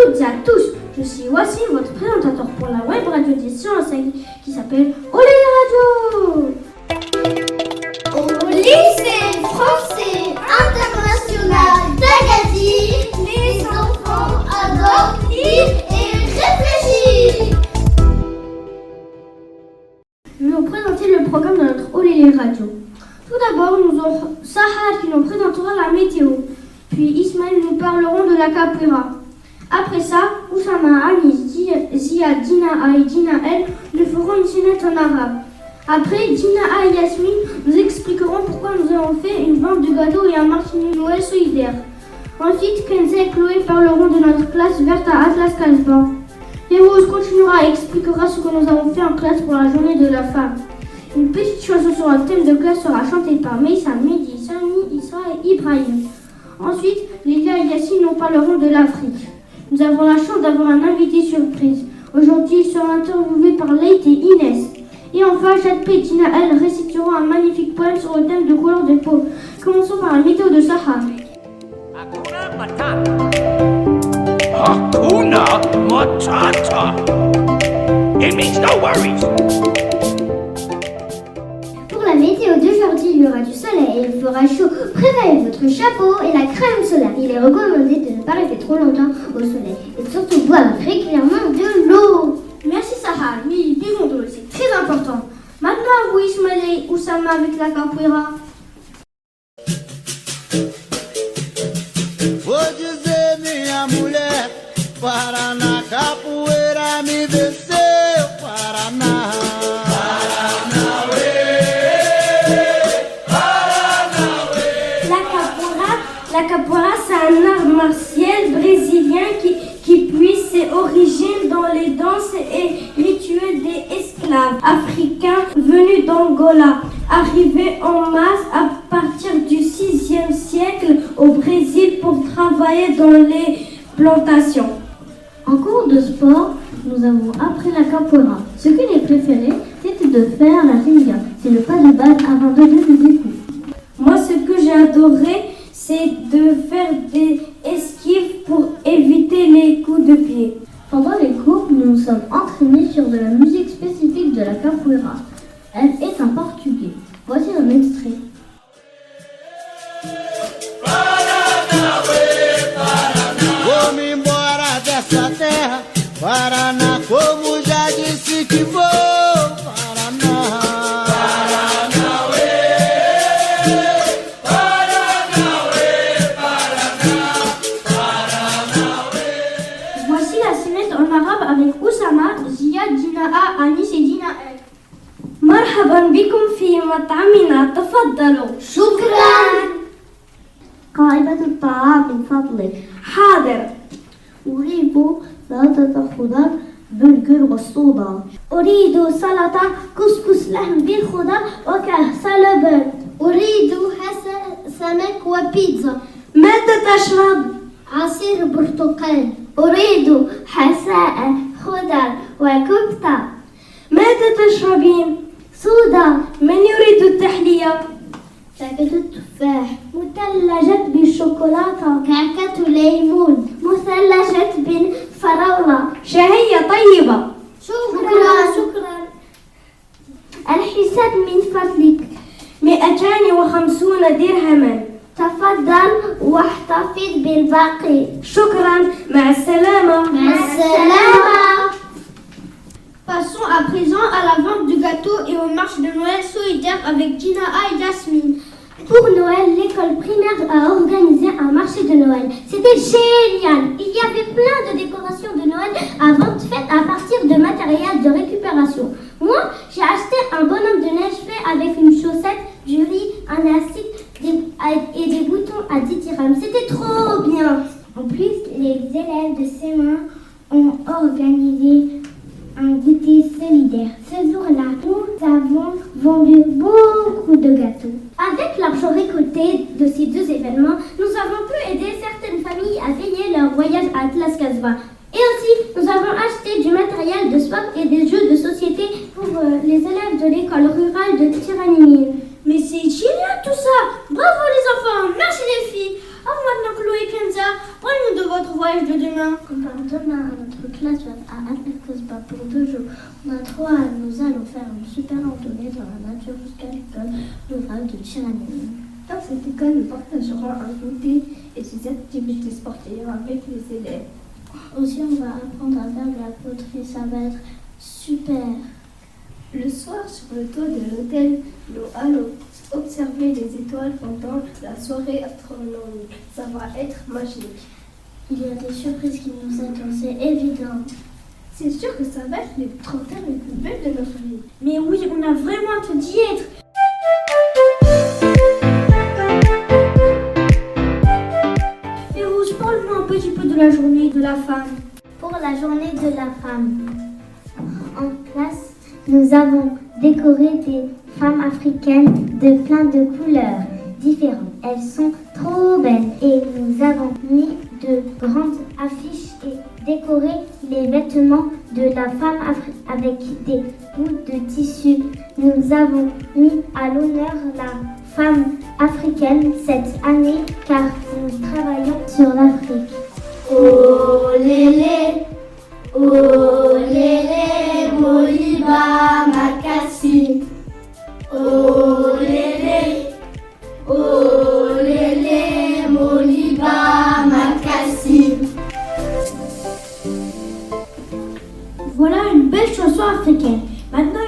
toutes et à tous, je suis Wassim, votre présentateur pour la web radio des sciences qui s'appelle Olé Radio. Au lycée français international d'Agadir, les enfants adorent lire et réfléchir. Je vais vous présenter le programme de notre Olé Radio. Tout d'abord, nous aurons Sahar qui nous présentera la météo. Puis Ismaël nous parleront de la capoeira. Après ça, Oussama, Anis, Zia, Dina et Dina El nous feront une scénette en arabe. Après, Dina et Yasmine nous expliqueront pourquoi nous avons fait une vente de gâteaux et un martini Noël solidaire. Ensuite, Kenza et Chloé parleront de notre classe verte à Atlas Casbah. Et Rose continuera et expliquera ce que nous avons fait en classe pour la journée de la femme. Une petite chanson sur un thème de classe sera chantée par Meissa, Mehdi, Sami, Issa et Ibrahim. Ensuite, Lilia et Yassine nous parleront de l'Afrique. Nous avons la chance d'avoir un invité surprise. Aujourd'hui, il sera interviewé par Leït et Inès. Et enfin, Jadpe et Tina El réciteront un magnifique poème sur le thème de couleur de peau. Commençons par la météo de Sahar. Hakuna Matata. Hakuna Matata. It means no worries. Pour la météo d'aujourd'hui, il y aura du soleil, il fera chaud. Prévoyez votre chapeau et la crème solaire. Il est recommandé de ne pas rester trop longtemps au soleil et surtout boire régulièrement de l'eau. Merci Sahar, oui, buvons de l'eau, c'est très important. Maintenant, vous Ismaël et Oussama avec la capoeira. Vou dizer, minha mulher, Paraná, capoeira me venceu, Paraná. La capoeira, c'est un art martial brésilien qui puise ses origines dans les danses et rituels des esclaves africains venus d'Angola, arrivés en masse à partir du 6e siècle au Brésil pour travailler dans les plantations. En cours de sport, nous avons appris la capoeira. Ce qui les préférait, c'était de faire la ringa. C'est le pas de balle avant de donner des coups. Moi, ce que j'ai adoré, c'est de faire des esquives pour éviter les coups de pied. Pendant les cours, nous nous sommes entraînés sur de la musique spécifique de la capoeira. Elle est en portugais. Voici un extrait. Vou-me embora dessa terra, Paraná, como já disse que vou, Paraná. Voici la scénette en arabe avec Oussama, Zia, Dina A, Anis et Dina El. مرحبا بكم في مطعمنا تفضلوا. شكرا. قائمة الطعام من فضلك. حاضر. أريد سلطة خضار برجر والصودا. أريد سلطة كسكس لحم بالخضار وكأس لبن. أريد سمك وبيتزا. ماذا تشرب؟ عصير برتقال. أريد حساء خضار وكفتة. ماذا تشربين؟ صودا. من يريد التحلية؟ شاكة التفاح. مثلجة بالشوكولاتة. كعكة ليمون. مثلجة بالفراولة. شهية طيبة. شكرا. الحساب من فضلك 250 درهما. تفضل واحتفظ بالباقي. شكرا. مع السلامة. مع السلامة. Passons à présent à la vente du gâteau et aux marches de Noël solidaires avec Dina et Yasmine. Pour Noël, l'école primaire a organisé un marché de Noël. C'était génial. Il y avait plein de décorations de Noël à vente faites à partir de matériel de récupération. Moi, j'ai acheté un bonhomme de neige fait avec une chaussette, du riz, un élastique et des boutons à 10 dirhams. C'était trop bien. En plus, les élèves de CE1 ont organisé un goûter solidaire. Ce jour-là, nous avons vendu beaucoup de gâteaux. Avec l'argent récolté de ces deux événements, nous avons pu aider certaines familles à payer leur voyage à Atlas Casbah. Et aussi, nous avons acheté du matériel de sport et des jeux de société pour les élèves de l'école rurale de Tiranimine. Mais c'est génial tout ça! Bravo les enfants! Merci les filles! À maintenant Chloé et Kenza, parlez-nous de votre voyage de demain. demain? On part demain, notre classe va à Atlas-Cosba pour 2 jours. On a 3 ans, nous allons faire une super randonnée dans la nature jusqu'à l'école rurale de Tirani. Dans cette école, nous partagerons un goûter et des activités sportives avec les élèves. Aussi, on va apprendre à faire de la poterie, ça va être super. Le soir, sur le toit de l'hôtel, nous allons observer les étoiles pendant la soirée astronomique. Ça va être magique. Il y a des surprises qui nous attendent, c'est évident. C'est sûr que ça va être les 30 ans les plus belles de notre vie. Mais oui, on a vraiment hâte d'y être. Férouz, parle-nous un petit peu de la journée de la femme. Pour la journée de la femme, en classe, nous avons décoré des femmes africaines de plein de couleurs différentes. Elles sont trop belles et nous avons mis de grandes affiches et décoré les vêtements de la femme avec des bouts de tissu. Nous avons mis à l'honneur la femme africaine cette année car nous travaillons sur l'Afrique. Oh lélé, Moliba Makassi. Oh lélé, Moliba Makassi. Voilà une belle chanson africaine. Maintenant,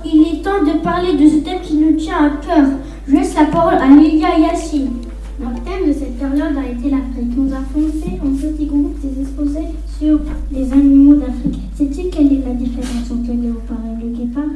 il est temps de parler de ce thème qui nous tient à cœur. Je laisse la parole à Lilia Yassine. Notre thème de cette période a été l'Afrique. Nous avons fait en petits groupes des exposés sur les animaux d'Afrique. Sais-tu quelle est la différence entre le léopard et le guépard?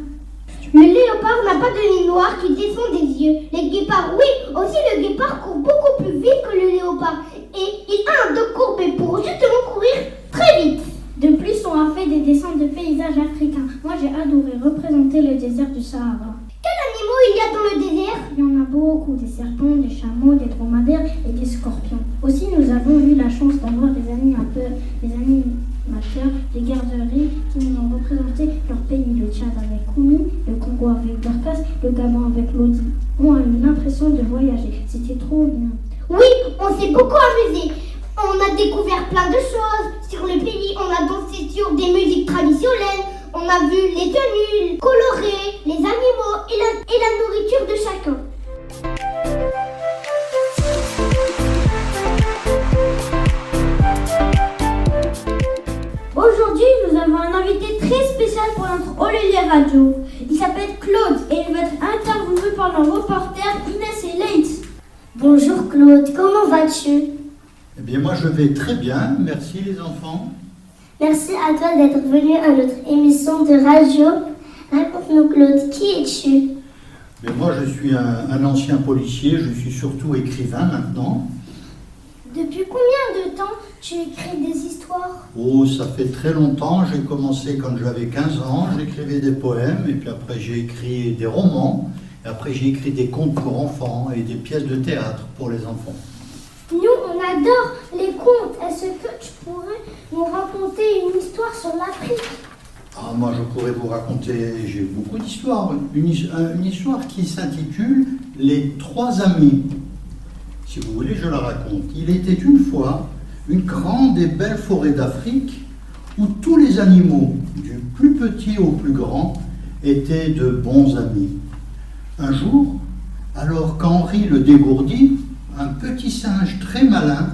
Le léopard n'a pas de ligne noire qui descend des yeux. Les guépards, oui, aussi le guépard court beaucoup plus vite que le léopard. Et il a un dos courbé pour justement courir très vite. De plus, on a fait des dessins de paysages africains. Moi, j'ai adoré représenter le désert du Sahara. Quels animaux il y a dans le désert? Il y en a beaucoup, des serpents, des chameaux, des dromadaires et des scorpions. Aussi, nous avons eu la chance d'avoir des animateurs, des garderies qui nous ont représenté leur pays, le Tchad avec Koumi, le Congo avec Dorcas, le Gabon avec Lodi. On a eu l'impression de voyager, c'était trop bien. Oui, on s'est beaucoup amusé. On a découvert plein de choses sur le pays. On a dansé sur des musiques traditionnelles. On a vu les tenues colorées, les animaux et la nourriture de chacun. Aujourd'hui, nous avons un invité très spécial pour notre Olélé Radio. Il s'appelle Claude et il va être interviewé par nos reporters Inès et Leitz. Bonjour Claude, comment vas-tu? Eh bien moi je vais très bien, merci les enfants. Merci à toi d'être venu à notre émission de radio. Raconte-nous Claude, qui es-tu? Mais moi je suis un ancien policier, je suis surtout écrivain maintenant. Depuis combien de temps tu écris des histoires? Oh, ça fait très longtemps, j'ai commencé quand j'avais 15 ans, j'écrivais des poèmes et puis après j'ai écrit des romans, et après j'ai écrit des contes pour enfants et des pièces de théâtre pour les enfants. Nous, on adore les contes. Est-ce que tu pourrais nous raconter une histoire sur l'Afrique? Ah, moi je pourrais vous raconter, j'ai beaucoup d'histoires, une histoire qui s'intitule « Les 3 amis ». Si vous voulez, je la raconte. Il était une fois une grande et belle forêt d'Afrique où tous les animaux, du plus petit au plus grand, étaient de bons amis. Un jour, alors qu'Henri le Dégourdi, un petit singe très malin,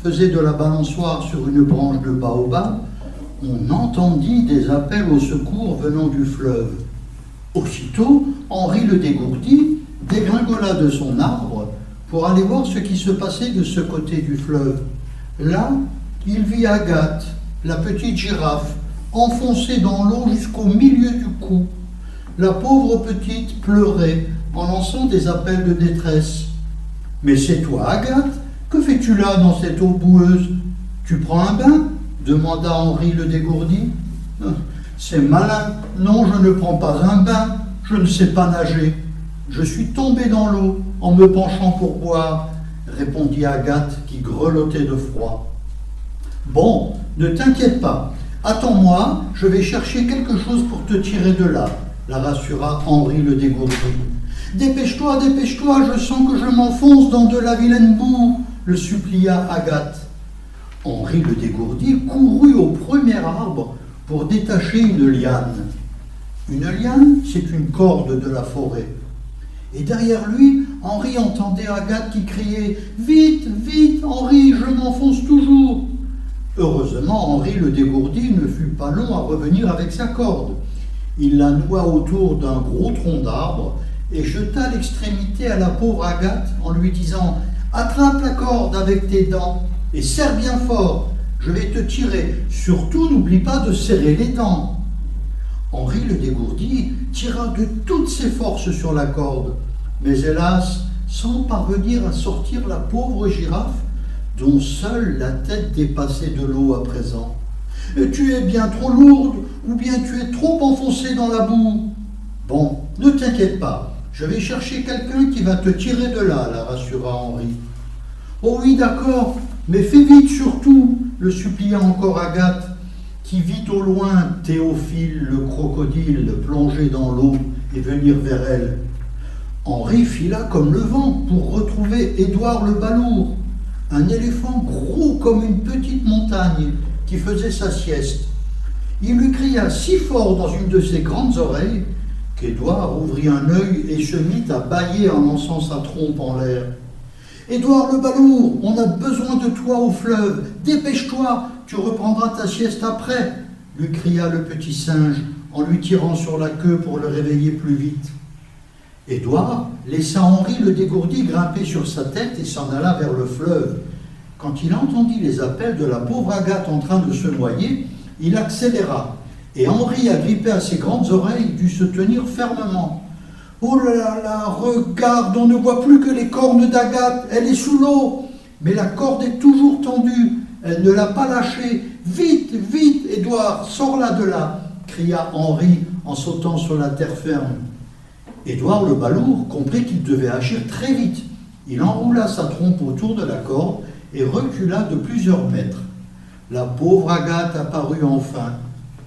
faisait de la balançoire sur une branche de baobab, on entendit des appels au secours venant du fleuve. Aussitôt, Henri le Dégourdi dégringola de son arbre pour aller voir ce qui se passait de ce côté du fleuve. Là, il vit Agathe, la petite girafe, enfoncée dans l'eau jusqu'au milieu du cou. La pauvre petite pleurait en lançant des appels de détresse. « Mais c'est toi, Agathe, que fais-tu là dans cette eau boueuse? Tu prends un bain ?» demanda Henri le Dégourdi. « C'est malin, non, je ne prends pas un bain, je ne sais pas nager. Je suis tombé dans l'eau en me penchant pour boire, » répondit Agathe qui grelottait de froid. « Bon, ne t'inquiète pas, attends-moi, je vais chercher quelque chose pour te tirer de là, » la rassura Henri le Dégourdi. « Dépêche-toi, dépêche-toi, je sens que je m'enfonce dans de la vilaine boue, » le supplia Agathe. « Henri le dégourdi courut au premier arbre pour détacher une liane. Une liane, c'est une corde de la forêt. Et derrière lui, Henri entendait Agathe qui criait « Vite, vite, Henri, je m'enfonce toujours !» Heureusement, Henri le dégourdi ne fut pas long à revenir avec sa corde. Il la noua autour d'un gros tronc d'arbre et jeta l'extrémité à la pauvre Agathe en lui disant « Attrape la corde avec tes dents et serre bien fort, je vais te tirer, surtout n'oublie pas de serrer les dents. » Henri le dégourdi tira de toutes ses forces sur la corde, mais hélas, sans parvenir à sortir la pauvre girafe, dont seule la tête dépassait de l'eau à présent. « Tu es bien trop lourde, ou bien tu es trop enfoncée dans la boue. »« Bon, ne t'inquiète pas, je vais chercher quelqu'un qui va te tirer de là, » la rassura Henri. « Oh oui, d'accord, mais fais vite surtout, » le supplia encore Agathe, qui vit au loin Théophile le crocodile plonger dans l'eau et venir vers elle. Henri fila comme le vent pour retrouver Édouard le balourd, un éléphant gros comme une petite montagne qui faisait sa sieste. Il lui cria si fort dans une de ses grandes oreilles qu'Édouard ouvrit un œil et se mit à bâiller en lançant sa trompe en l'air. « Édouard le balourd, on a besoin de toi au fleuve, dépêche-toi, tu reprendras ta sieste après !» lui cria le petit singe en lui tirant sur la queue pour le réveiller plus vite. Édouard laissa Henri le dégourdi grimper sur sa tête et s'en alla vers le fleuve. Quand il entendit les appels de la pauvre Agathe en train de se noyer, il accéléra, et Henri, agrippé à ses grandes oreilles, dut se tenir fermement. « Oh là là, regarde, on ne voit plus que les cornes d'Agathe, elle est sous l'eau, mais la corde est toujours tendue, elle ne l'a pas lâchée. Vite, vite, Édouard, sors-la de là !» cria Henri en sautant sur la terre ferme. Édouard le balourd comprit qu'il devait agir très vite. Il enroula sa trompe autour de la corde et recula de plusieurs mètres. La pauvre Agathe apparut enfin,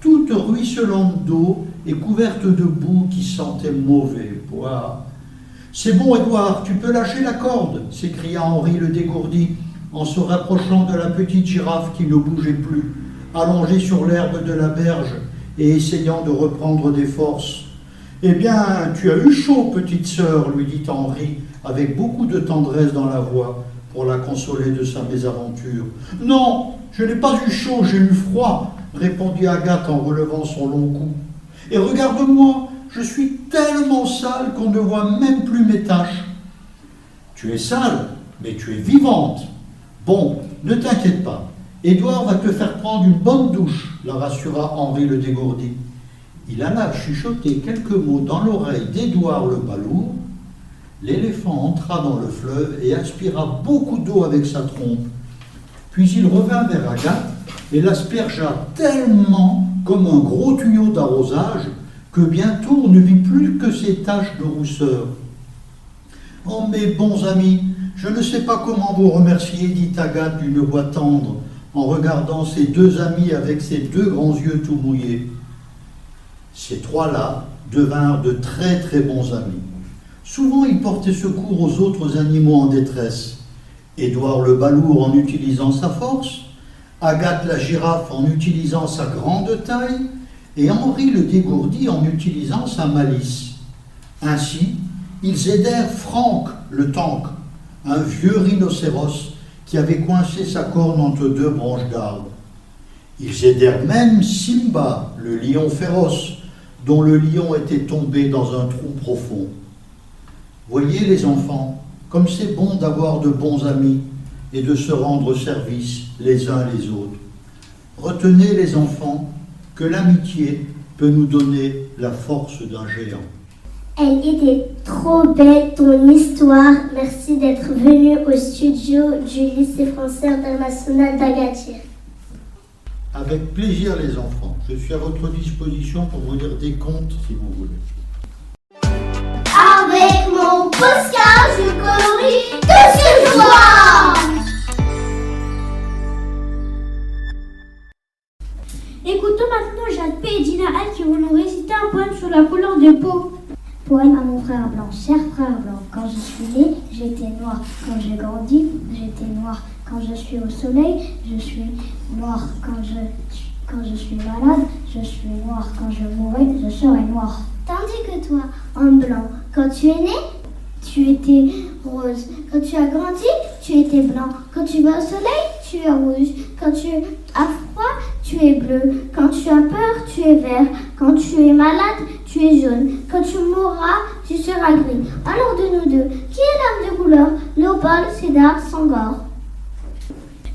toute ruisselante d'eau et couverte de boue qui sentait mauvais. Ouah. « C'est bon, Édouard, tu peux lâcher la corde !» s'écria Henri le dégourdi en se rapprochant de la petite girafe qui ne bougeait plus, allongée sur l'herbe de la berge et essayant de reprendre des forces. « Eh bien, tu as eu chaud, petite sœur, » lui dit Henri, avec beaucoup de tendresse dans la voix, pour la consoler de sa mésaventure. « Non, je n'ai pas eu chaud, j'ai eu froid, » répondit Agathe en relevant son long cou. « Et regarde-moi, je suis tellement sale qu'on ne voit même plus mes taches. »« Tu es sale, mais tu es vivante. Bon, ne t'inquiète pas, Édouard va te faire prendre une bonne douche, » la rassura Henri le dégourdi. Il alla chuchoter quelques mots dans l'oreille d'Édouard le balourd. L'éléphant entra dans le fleuve et aspira beaucoup d'eau avec sa trompe. Puis il revint vers Agathe et l'aspergea tellement comme un gros tuyau d'arrosage que bientôt on ne vit plus que ses taches de rousseur. « Oh mes bons amis, je ne sais pas comment vous remercier, » dit Agathe d'une voix tendre en regardant ses deux amis avec ses deux grands yeux tout mouillés. Ces trois-là devinrent de très très bons amis. Souvent, ils portaient secours aux autres animaux en détresse. Édouard le balourd en utilisant sa force, Agathe la girafe en utilisant sa grande taille, et Henri le dégourdi en utilisant sa malice. Ainsi, ils aidèrent Franck le tank, un vieux rhinocéros qui avait coincé sa corne entre deux branches d'arbre. Ils aidèrent même Simba, le lion féroce, dont le lion était tombé dans un trou profond. Voyez les enfants, comme c'est bon d'avoir de bons amis et de se rendre service les uns les autres. Retenez les enfants que l'amitié peut nous donner la force d'un géant. Elle était trop belle ton histoire. Merci d'être venu au studio du lycée français international d'Agadir. Avec plaisir les enfants. Je suis à votre disposition pour vous lire des contes si vous voulez. Avec mon postcard, je colorie tout ce que je vois. Écoutons maintenant Jacques P. et Dina Al qui vont nous réciter un poème sur la couleur de peau. Poème à mon frère blanc, cher frère blanc. Quand je suis né, j'étais noir. Quand j'ai grandi, j'étais noir. quand je suis au soleil, je suis noir. Quand je suis malade, je suis noir. Quand je mourrai, je serai noir. Tandis que toi, en blanc, quand tu es né, tu étais rose. Quand tu as grandi, tu étais blanc. Quand tu vas au soleil, tu es rouge. Quand tu as froid, tu es bleu. Quand tu as peur, tu es vert. Quand tu es malade, tu es jaune. Quand tu mourras, tu seras gris. Alors de nous deux, qui est l'âme de couleur? Léopold Sédar Senghor.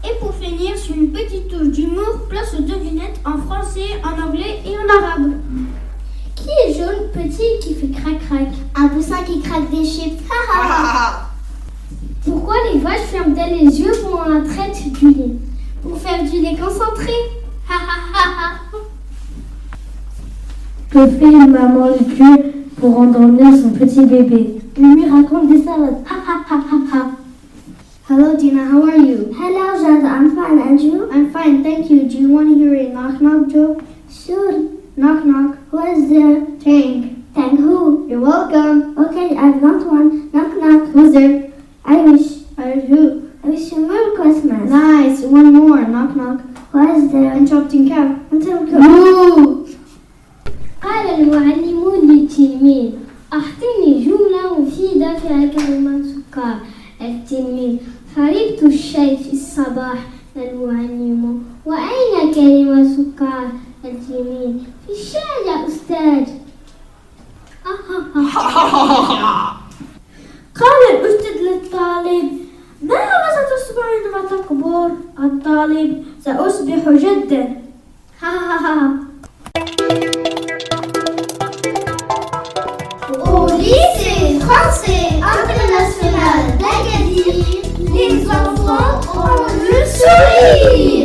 Et pour finir, sur une petite touche d'humour, place aux devinettes en français, en anglais et en arabe. Qui est jaune, petit, qui fait crac-crac? Un poussin qui craque des chips. Pourquoi les vaches ferment-elles les yeux quand on traite du lait? Pour faire du lait concentré. Que fait une maman le cul pour endormir son petit bébé? Il lui raconte des salades. Hello Dina, how are you? Hello, Jazz. I'm fine. And you? I'm fine, thank you. Do you want to hear a knock-knock joke? Sure. Knock knock. Who is there? Tank. Thank who? You're welcome. Okay, I want one. Knock knock. Who's there? I wish. Who? I wish you Merry Christmas. Nice. One more. Knock knock. Who is there? Interrupting cow. Until قال المعلم للتلميذ أعطني جملة مفيدة فيها كلمة سكر. التلميذ: شربت الشاي في الصباح. المعلم: وأين كلمة سكر؟ التلميذ: في الشاي يا أستاذ. قال الأستاذ للطالب: ماذا ستصبح عندما تكبر؟ الطالب: سأصبح جدا. Au lycée français international d'Agadir, les enfants ont le sourire.